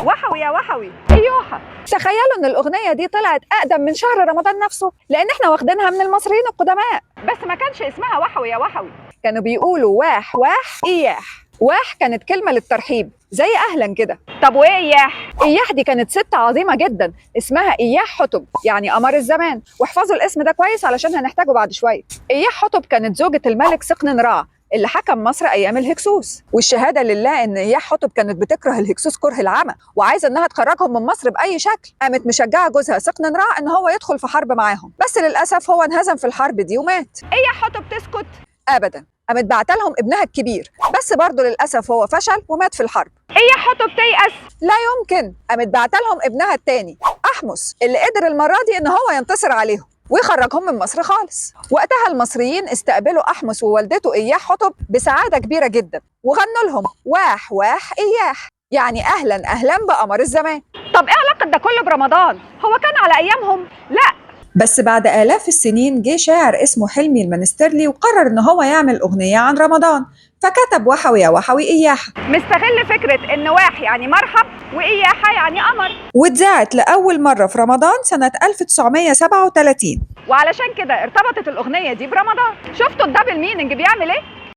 وحوي يا وحوي ايوحة. تخيلوا ان الاغنيه دي طلعت اقدم من شهر رمضان نفسه، لان احنا واخدينها من المصريين القدماء. بس ما كانش اسمها وحوي يا وحوي، كانوا بيقولوا واح واح اياح. واح كانت كلمه للترحيب زي اهلا كده. طب وايه اياح؟ اياح دي كانت ست عظيمه جدا اسمها اياح حتب، يعني قمر الزمان. واحفظوا الاسم ده كويس علشان هنحتاجه بعد شويه. اياح حتب كانت زوجة الملك سقن رع اللي حكم مصر ايام الهكسوس، والشهاده لله ان اياح حتب كانت بتكره الهكسوس كره العمى وعايزه انها تخرجهم من مصر باي شكل. قامت مشجعه جوزها سقن رع ان هو يدخل في حرب معاهم، بس للاسف هو انهزم في الحرب دي ومات. اياح حتب تسكت؟ ابدا، قامت بعت لهم ابنها الكبير، بس برضه للاسف هو فشل ومات في الحرب. اياح حتب تيأس؟ لا يمكن، قامت بعت لهم ابنها الثاني احمس اللي قدر المره دي ان هو ينتصر عليهم ويخرجهم من مصر خالص. وقتها المصريين استقبلوا أحمس ووالدته إياح حتب بسعادة كبيرة جدا، وغنوا لهم واح واح إياح، يعني أهلا أهلا بقمر الزمان. طب إيه علاقة ده كله برمضان؟ هو كان على أيامهم؟ لا، بس بعد آلاف السنين جه شاعر اسمه حلمي المنسترلي وقرر إن هو يعمل أغنية عن رمضان، فكتب وحوي يا وحوي إياح، مستغل فكرة إن واح يعني مرحب وإياحة يعني قمر، واتذاعت لأول مرة في رمضان سنة 1937. وعلشان كده ارتبطت الأغنية دي برمضان. شفتوا الدبل ميننج بيعمل إيه؟